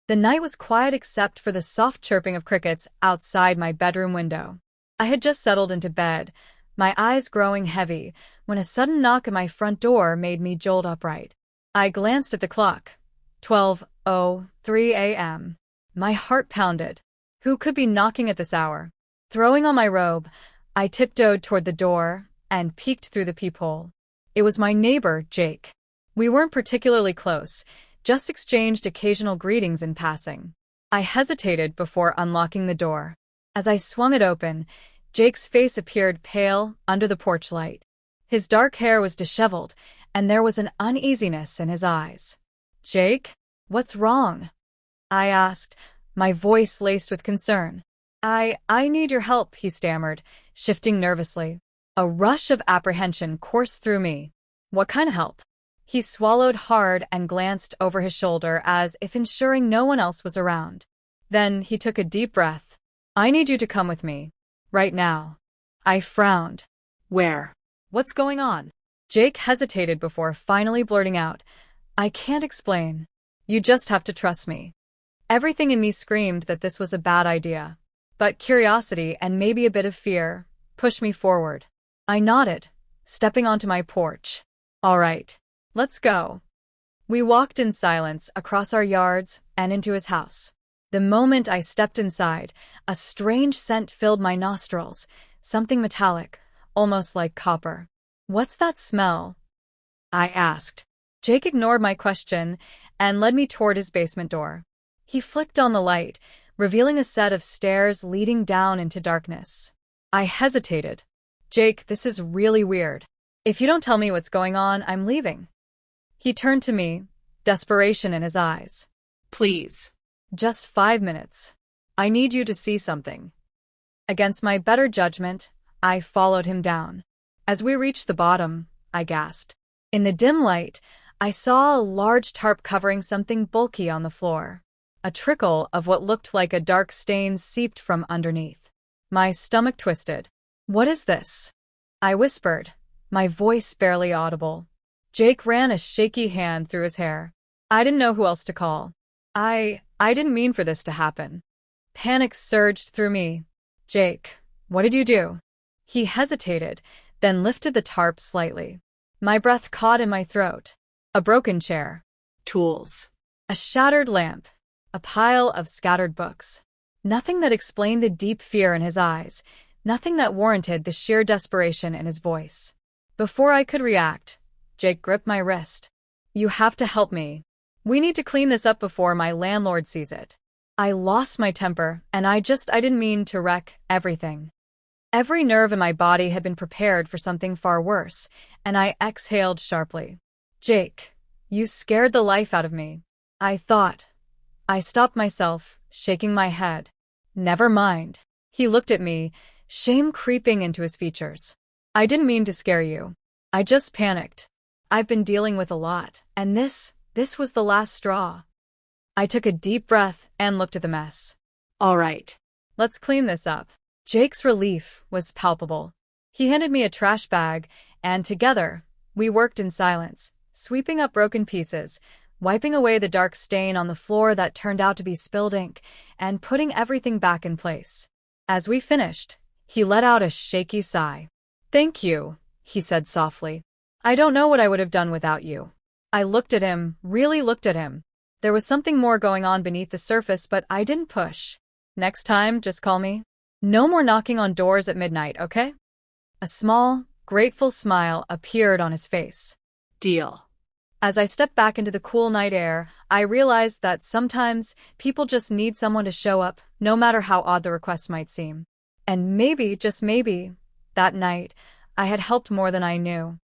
The night was quiet except for the soft chirping of crickets outside my bedroom window. I had just settled into bed, my eyes growing heavy, when a sudden knock at my front door made me jolt upright. I glanced at the clock. 12:03 a.m. My heart pounded. Who could be knocking at this hour? Throwing on my robe, I tiptoed toward the door and peeked through the peephole. It was my neighbor, Jake. We weren't particularly close, just exchanged occasional greetings in passing. I hesitated before unlocking the door. As I swung it open, Jake's face appeared pale under the porch light. His dark hair was disheveled, and there was an uneasiness in his eyes. "Jake, what's wrong?" I asked, my voice laced with concern. I need your help," he stammered, shifting nervously. A rush of apprehension coursed through me. "What kind of help?" He swallowed hard and glanced over his shoulder as if ensuring no one else was around. Then he took a deep breath. "I need you to come with me. Right now." I frowned. "Where? What's going on?" Jake hesitated before finally blurting out, "I can't explain. You just have to trust me." Everything in me screamed that this was a bad idea. But curiosity and maybe a bit of fear pushed me forward. I nodded, stepping onto my porch. "All right, let's go." We walked in silence across our yards and into his house. The moment I stepped inside, a strange scent filled my nostrils, something metallic, almost like copper. "What's that smell?" I asked. Jake ignored my question and led me toward his basement door. He flicked on the light, revealing a set of stairs leading down into darkness. I hesitated. "Jake, this is really weird. If you don't tell me what's going on, I'm leaving." He turned to me, desperation in his eyes. "Please. Just 5 minutes. I need you to see something." Against my better judgment, I followed him down. As we reached the bottom, I gasped. In the dim light, I saw a large tarp covering something bulky on the floor. A trickle of what looked like a dark stain seeped from underneath. My stomach twisted. "What is this?" I whispered, my voice barely audible. Jake ran a shaky hand through his hair. I didn't know who else to call. I didn't mean for this to happen. Panic surged through me. "Jake, what did you do?" He hesitated, then lifted the tarp slightly. My breath caught in my throat. A broken chair. Tools. A shattered lamp. A pile of scattered books. Nothing that explained the deep fear in his eyes. Nothing that warranted the sheer desperation in his voice. Before I could react, Jake gripped my wrist. "You have to help me. We need to clean this up before my landlord sees it." I lost my temper, and I didn't mean to wreck everything. Every nerve in my body had been prepared for something far worse, and I exhaled sharply. "Jake, you scared the life out of me." I thought. I stopped myself, shaking my head. "Never mind." He looked at me, shame creeping into his features. "I didn't mean to scare you. I just panicked. I've been dealing with a lot, and this was the last straw." I took a deep breath and looked at the mess. "All right. Let's clean this up." Jake's relief was palpable. He handed me a trash bag, and together, we worked in silence, sweeping up broken pieces, wiping away the dark stain on the floor that turned out to be spilled ink, and putting everything back in place. As we finished, he let out a shaky sigh. "Thank you," he said softly. "I don't know what I would have done without you." I looked at him, really looked at him. There was something more going on beneath the surface, but I didn't push. "Next time, just call me. No more knocking on doors at midnight, okay?" A small, grateful smile appeared on his face. "Deal." As I stepped back into the cool night air, I realized that sometimes people just need someone to show up, no matter how odd the request might seem. And maybe, just maybe, that night, I had helped more than I knew.